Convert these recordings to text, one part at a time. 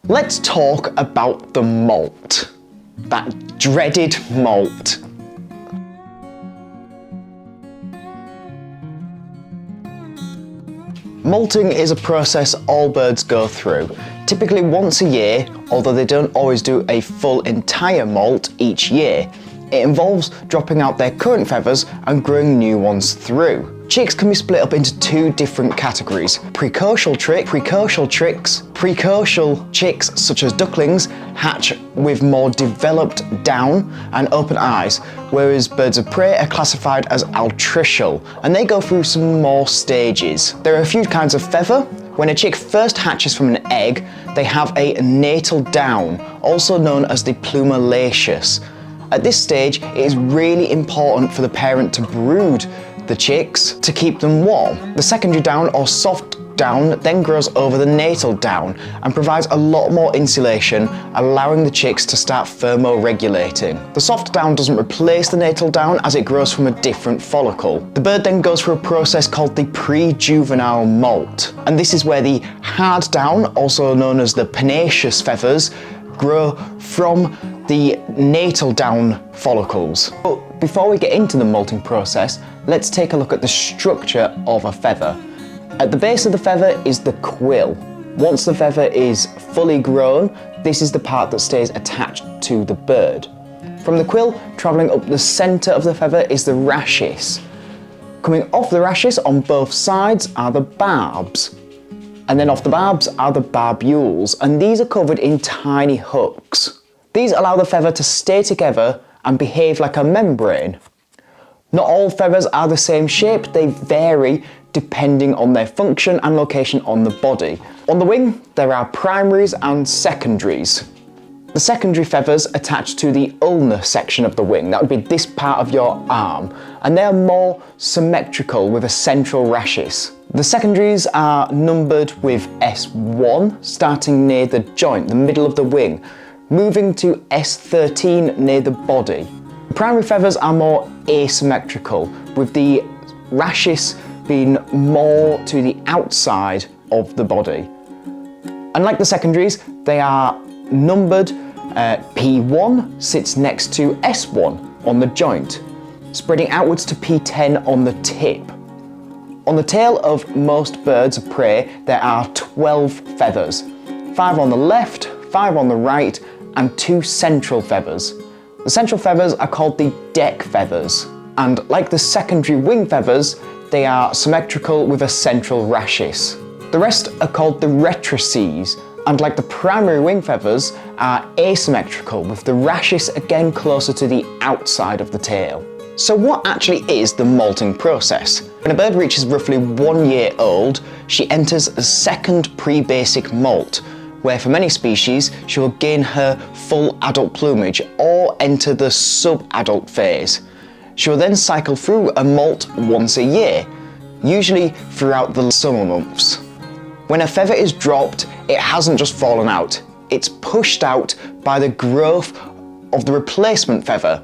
Let's talk about the molt. That dreaded molt. Moulting is a process all birds go through, typically once a year, although they don't always do a full entire molt each year. It involves dropping out their current feathers and growing new ones through. Chicks can be split up into two different categories: precocial chicks. Precocial chicks, such as ducklings, hatch with more developed down and open eyes, whereas birds of prey are classified as altricial, and they go through some more stages. There are a few kinds of feather. When a chick first hatches from an egg, they have a natal down, also known as the plumulaceous. At this stage, it is really important for the parent to brood the chicks to keep them warm. The secondary down, or soft down, then grows over the natal down and provides a lot more insulation, allowing the chicks to start thermoregulating. The soft down doesn't replace the natal down as it grows from a different follicle. The bird then goes through a process called the pre-juvenile molt, and this is where the hard down, also known as the pennaceous feathers, grow from the natal down follicles. But before we get into the molting process, let's take a look at the structure of a feather. At the base of the feather is the quill. Once the feather is fully grown, this is the part that stays attached to the bird. From the quill, travelling up the centre of the feather is the rachis. Coming off the rachis on both sides are the barbs. And then off the barbs are the barbules, and these are covered in tiny hooks. These allow the feather to stay together and behave like a membrane. Not all feathers are the same shape, they vary depending on their function and location on the body. On the wing, there are primaries and secondaries. The secondary feathers attach to the ulnar section of the wing, that would be this part of your arm, and they are more symmetrical with a central rachis. The secondaries are numbered with S1, starting near the joint, the middle of the wing, moving to S13 near the body. The primary feathers are more asymmetrical, with the rachis being more to the outside of the body. Unlike the secondaries, they are numbered. P1 sits next to S1 on the joint, spreading outwards to P10 on the tip. On the tail of most birds of prey, there are 12 feathers, 5 on the left, 5 on the right, and 2 central feathers. The central feathers are called the deck feathers, and like the secondary wing feathers, they are symmetrical with a central rachis. The rest are called the rectrices, and like the primary wing feathers, are asymmetrical with the rachis again closer to the outside of the tail. So what actually is the molting process? When a bird reaches roughly 1 year old, she enters a second pre-basic molt, where for many species she will gain her full adult plumage or enter the sub-adult phase. She will then cycle through a molt once a year, usually throughout the summer months. When a feather is dropped, it hasn't just fallen out, it's pushed out by the growth of the replacement feather.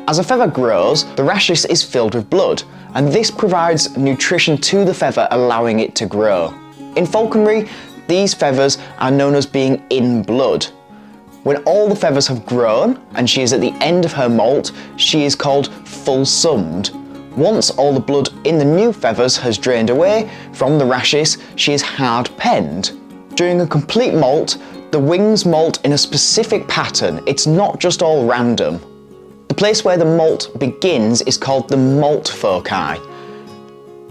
As a feather grows, the rachis is filled with blood, and this provides nutrition to the feather, allowing it to grow. In falconry, these feathers are known as being in blood. When all the feathers have grown and she is at the end of her molt, she is called full-summed. Once all the blood in the new feathers has drained away from the rachis, she is hard-penned. During a complete molt, the wings molt in a specific pattern. It's not just all random. The place where the molt begins is called the molt foci,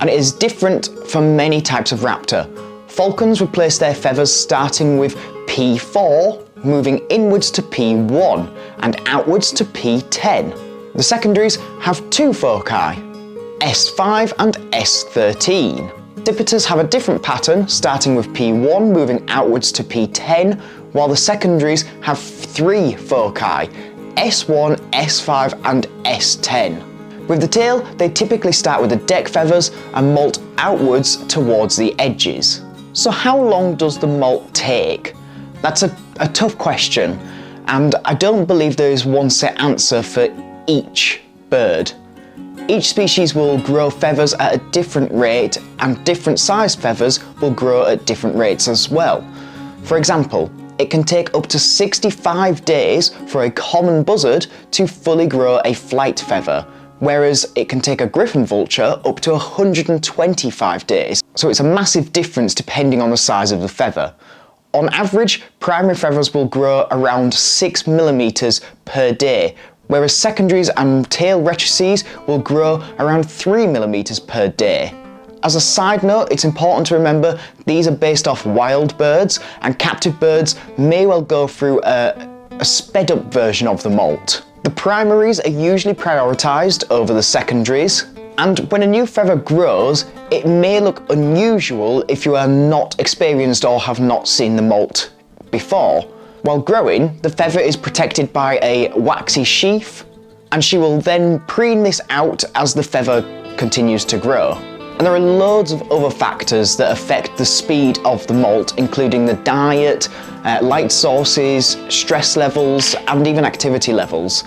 and it is different for many types of raptor. Falcons replace their feathers starting with P4, moving inwards to P1 and outwards to P10. The secondaries have 2 foci, S5 and S13. Dipiters have a different pattern, starting with P1 moving outwards to P10, while the secondaries have 3 foci, S1, S5 and S10. With the tail, they typically start with the deck feathers and molt outwards towards the edges. So how long does the molt take? That's a tough question, and I don't believe there is one set answer for each bird. Each species will grow feathers at a different rate, and different sized feathers will grow at different rates as well. For example, it can take up to 65 days for a common buzzard to fully grow a flight feather, whereas it can take a griffon vulture up to 125 days. So it's a massive difference depending on the size of the feather. On average, primary feathers will grow around 6 millimeters per day, whereas secondaries and tail rectrices will grow around 3 millimeters per day. As a side note, it's important to remember these are based off wild birds, and captive birds may well go through a sped up version of the molt. The primaries are usually prioritised over the secondaries, and when a new feather grows, it may look unusual if you are not experienced or have not seen the molt before. While growing, the feather is protected by a waxy sheath, and she will then preen this out as the feather continues to grow. And there are loads of other factors that affect the speed of the molt, including the diet, light sources, stress levels, and even activity levels.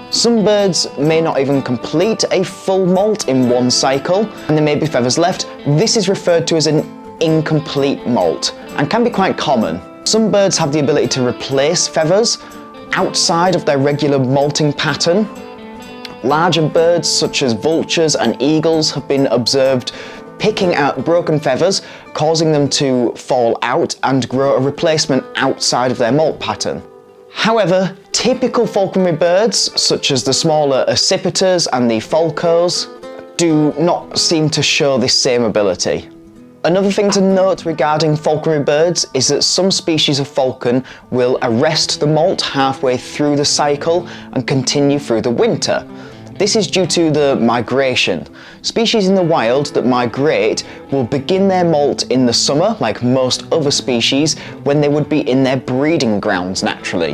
Some birds may not even complete a full molt in one cycle, and there may be feathers left. This is referred to as an incomplete molt, and can be quite common. Some birds have the ability to replace feathers outside of their regular molting pattern. Larger birds such as vultures and eagles have been observed picking out broken feathers, causing them to fall out and grow a replacement outside of their molt pattern. However, typical falconry birds, such as the smaller accipiters and the falcos, do not seem to show this same ability. Another thing to note regarding falconry birds is that some species of falcon will arrest the molt halfway through the cycle and continue through the winter. This is due to the migration. Species in the wild that migrate will begin their molt in the summer, like most other species, when they would be in their breeding grounds naturally.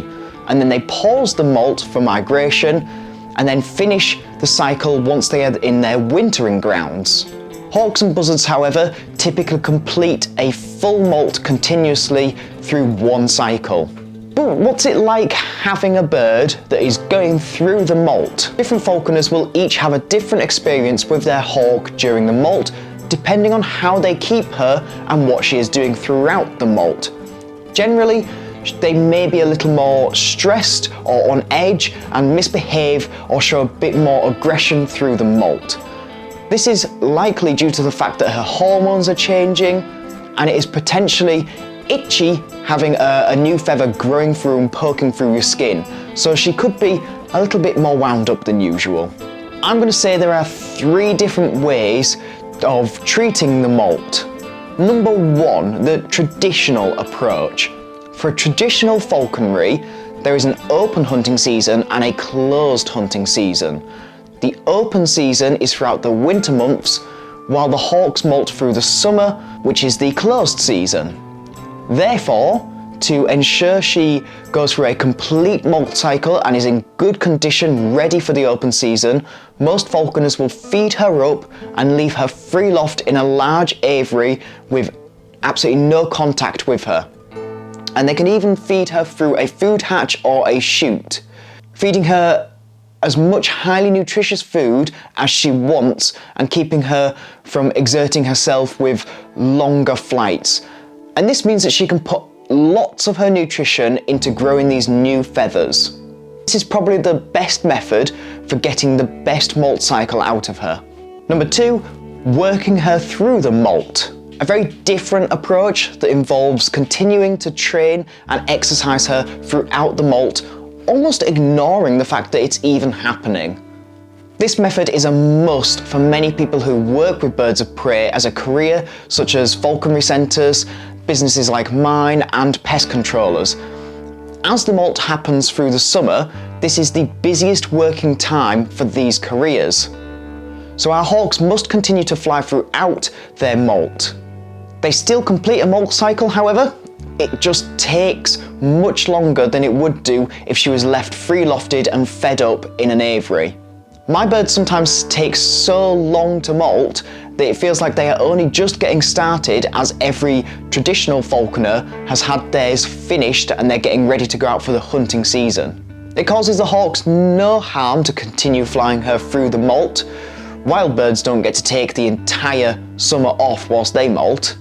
And then they pause the molt for migration and then finish the cycle once they are in their wintering grounds. Hawks and buzzards, however, typically complete a full molt continuously through one cycle. But what's it like having a bird that is going through the molt? Different falconers will each have a different experience with their hawk during the molt, depending on how they keep her and what she is doing throughout the molt. Generally, they may be a little more stressed or on edge and misbehave or show a bit more aggression through the molt. This is likely due to the fact that her hormones are changing, and it is potentially itchy having a new feather growing through and poking through your skin, so she could be a little bit more wound up than usual. I'm going to say there are 3 different ways of treating the molt. Number 1, the traditional approach. For traditional falconry, there is an open hunting season and a closed hunting season. The open season is throughout the winter months, while the hawks molt through the summer, which is the closed season. Therefore, to ensure she goes through a complete molt cycle and is in good condition ready for the open season, most falconers will feed her up and leave her free loft in a large aviary with absolutely no contact with her. And they can even feed her through a food hatch or a chute, feeding her as much highly nutritious food as she wants and keeping her from exerting herself with longer flights. And this means that she can put lots of her nutrition into growing these new feathers. This is probably the best method for getting the best molt cycle out of her. Number 2, working her through the molt. A very different approach that involves continuing to train and exercise her throughout the molt, almost ignoring the fact that it's even happening. This method is a must for many people who work with birds of prey as a career, such as falconry centres, businesses like mine, and pest controllers. As the molt happens through the summer, this is the busiest working time for these careers. So our hawks must continue to fly throughout their molt. They still complete a molt cycle, however. It just takes much longer than it would do if she was left free-lofted and fed up in an aviary. My birds sometimes take so long to molt that it feels like they are only just getting started, as every traditional falconer has had theirs finished and they're getting ready to go out for the hunting season. It causes the hawks no harm to continue flying her through the molt. Wild birds don't get to take the entire summer off whilst they molt.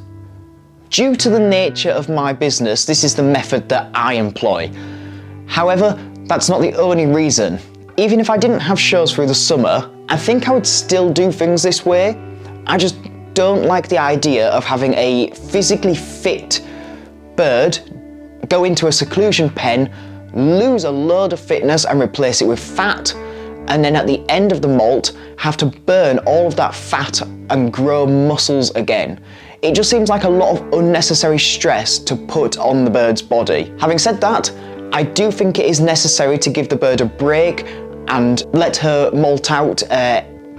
Due to the nature of my business, this is the method that I employ. However, that's not the only reason. Even if I didn't have shows through the summer, I think I would still do things this way. I just don't like the idea of having a physically fit bird go into a seclusion pen, lose a load of fitness and replace it with fat, and then at the end of the molt have to burn all of that fat and grow muscles again. It just seems like a lot of unnecessary stress to put on the bird's body. Having said that, I do think it is necessary to give the bird a break and let her molt out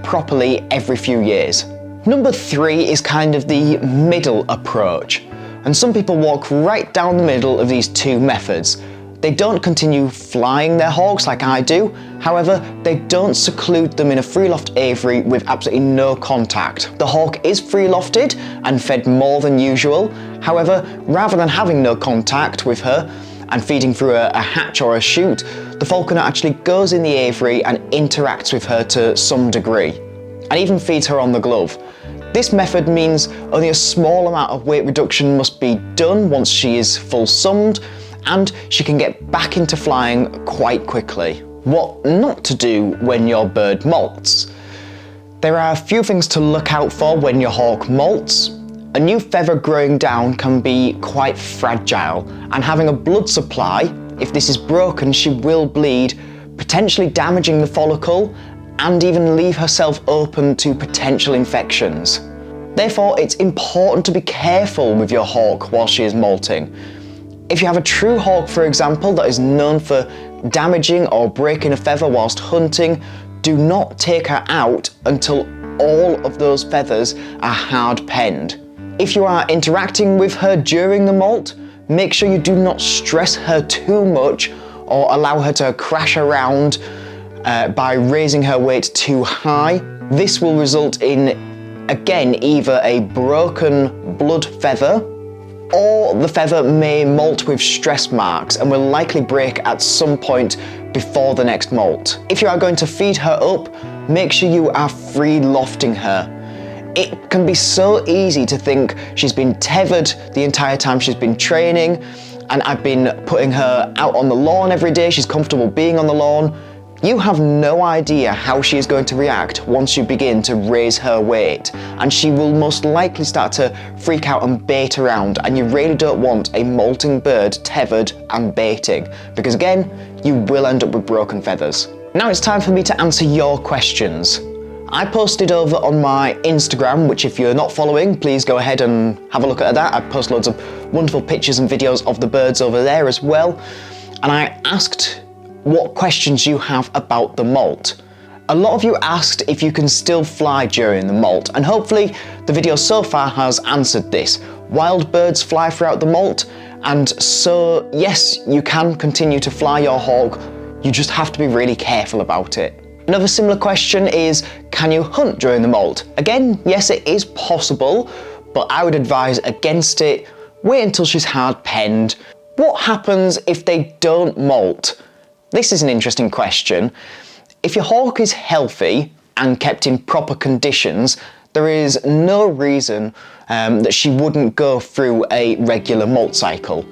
properly every few years. Number 3 is kind of the middle approach, and some people walk right down the middle of these two methods. They don't continue flying their hawks like I do, however, they don't seclude them in a free loft aviary with absolutely no contact. The hawk is free lofted and fed more than usual, however, rather than having no contact with her and feeding through a hatch or a chute, the falconer actually goes in the aviary and interacts with her to some degree, and even feeds her on the glove. This method means only a small amount of weight reduction must be done once she is full summed, and she can get back into flying quite quickly. What not to do when your bird molts? There are a few things to look out for when your hawk molts. A new feather growing down can be quite fragile, and having a blood supply, if this is broken, she will bleed, potentially damaging the follicle and even leave herself open to potential infections. Therefore, it's important to be careful with your hawk while she is molting. If you have a true hawk, for example, that is known for damaging or breaking a feather whilst hunting, do not take her out until all of those feathers are hard penned. If you are interacting with her during the molt, make sure you do not stress her too much or allow her to crash around by raising her weight too high. This will result in, again, either a broken blood feather, or the feather may molt with stress marks and will likely break at some point before the next molt. If you are going to feed her up, make sure you are free lofting her. It can be so easy to think she's been tethered the entire time she's been training, and I've been putting her out on the lawn every day, she's comfortable being on the lawn. You have no idea how she is going to react once you begin to raise her weight, and she will most likely start to freak out and bait around, and you really don't want a molting bird tethered and baiting, because again, you will end up with broken feathers. Now it's time for me to answer your questions. I posted over on my Instagram, which if you're not following, please go ahead and have a look at that. I post loads of wonderful pictures and videos of the birds over there as well, and I asked what questions you have about the molt. A lot of you asked if you can still fly during the molt, and hopefully the video so far has answered this. Wild birds fly throughout the molt, and so yes, you can continue to fly your hawk, you just have to be really careful about it. Another similar question is, can you hunt during the molt? Again, yes, it is possible, but I would advise against it. Wait until she's hard penned. What happens if they don't molt? This is an interesting question. If your hawk is healthy and kept in proper conditions, there is no reason that she wouldn't go through a regular molt cycle.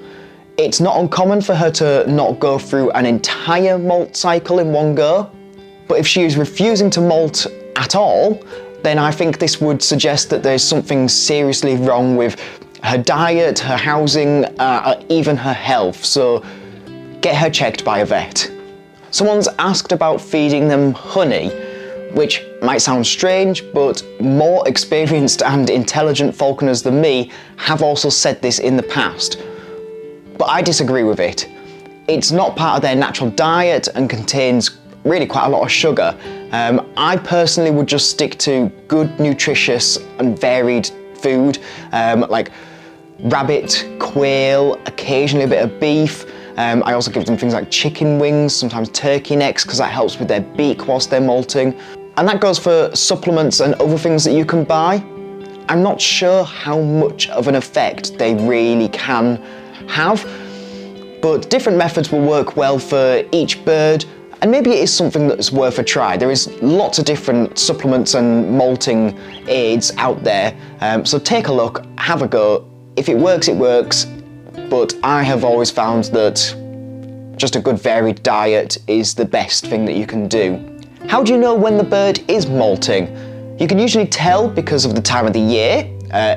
It's not uncommon for her to not go through an entire molt cycle in one go, but if she is refusing to molt at all, then I think this would suggest that there's something seriously wrong with her diet, her housing, even her health, so get her checked by a vet. Someone's asked about feeding them honey, which might sound strange, but more experienced and intelligent falconers than me have also said this in the past. But I disagree with it. It's not part of their natural diet and contains really quite a lot of sugar. I personally would just stick to good, nutritious and varied food, like rabbit, quail, occasionally a bit of beef. I also give them things like chicken wings, sometimes turkey necks, because that helps with their beak whilst they're molting. And that goes for supplements and other things that you can buy. I'm not sure how much of an effect they really can have, but different methods will work well for each bird, and maybe it is something that's worth a try. There is lots of different supplements and molting aids out there, so take a look, have a go, If it works, it works, but I have always found that just a good varied diet is the best thing that you can do. How do you know when the bird is molting? You can usually tell because of the time of the year,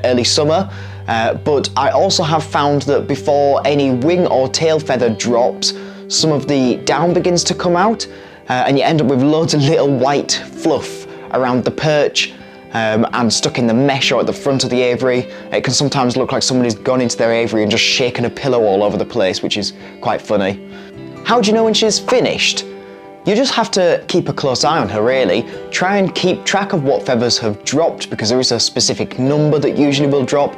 early summer, but I also have found that before any wing or tail feather drops, some of the down begins to come out, and you end up with loads of little white fluff around the perch and stuck in the mesh or at the front of the aviary. It can sometimes look like somebody's gone into their aviary and just shaken a pillow all over the place, which is quite funny. How do you know when she's finished? You just have to keep a close eye on her, really. Try and keep track of what feathers have dropped, because there is a specific number that usually will drop.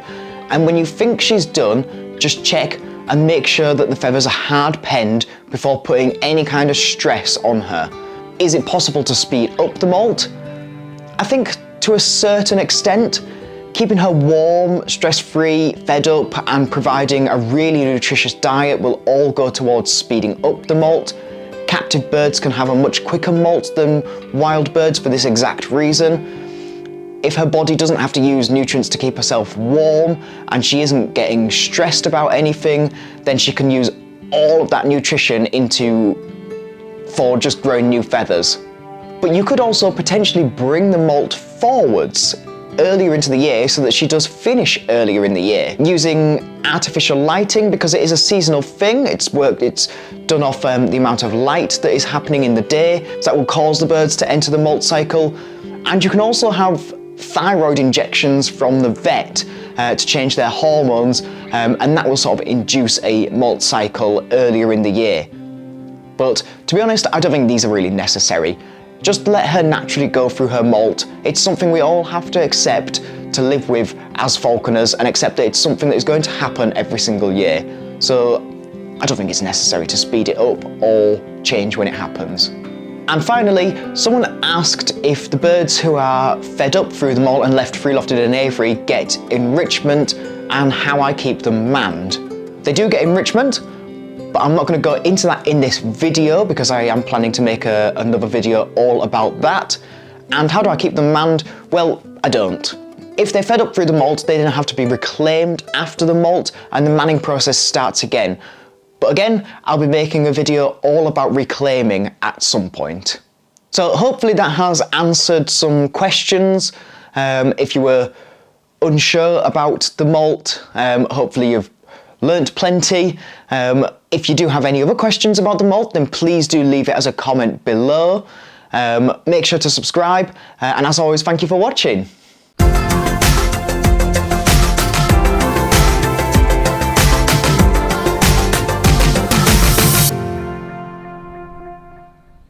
And when you think she's done, just check and make sure that the feathers are hard penned before putting any kind of stress on her. Is it possible to speed up the molt? I think to a certain extent. Keeping her warm, stress-free, fed up, and providing a really nutritious diet will all go towards speeding up the molt. Captive birds can have a much quicker molt than wild birds for this exact reason. If her body doesn't have to use nutrients to keep herself warm and she isn't getting stressed about anything, then she can use all of that nutrition for just growing new feathers. But you could also potentially bring the molt forwards earlier into the year so that she does finish earlier in the year, using artificial lighting, because it is a seasonal thing. It's done off the amount of light that is happening in the day, so that will cause the birds to enter the molt cycle. And you can also have thyroid injections from the vet to change their hormones, and that will sort of induce a molt cycle earlier in the year. But to be honest, I don't think these are really necessary. Just let her naturally go through her molt. It's something we all have to accept to live with as falconers, and accept that it's something that is going to happen every single year. So I don't think it's necessary to speed it up or change when it happens. And finally, someone asked if the birds who are fed up through the molt and left free-lofted in an aviary get enrichment, and how I keep them manned. They do get enrichment, but I'm not going to go into that in this video because I am planning to make another video all about that. And how do I keep them manned? Well, I don't. If they're fed up through the molt, they then have to be reclaimed after the molt, and the manning process starts again. But again, I'll be making a video all about reclaiming at some point. So hopefully that has answered some questions. If you were unsure about the molt, hopefully you've learnt plenty. If you do have any other questions about the molt, then please do leave it as a comment below. Make sure to subscribe, and as always, thank you for watching.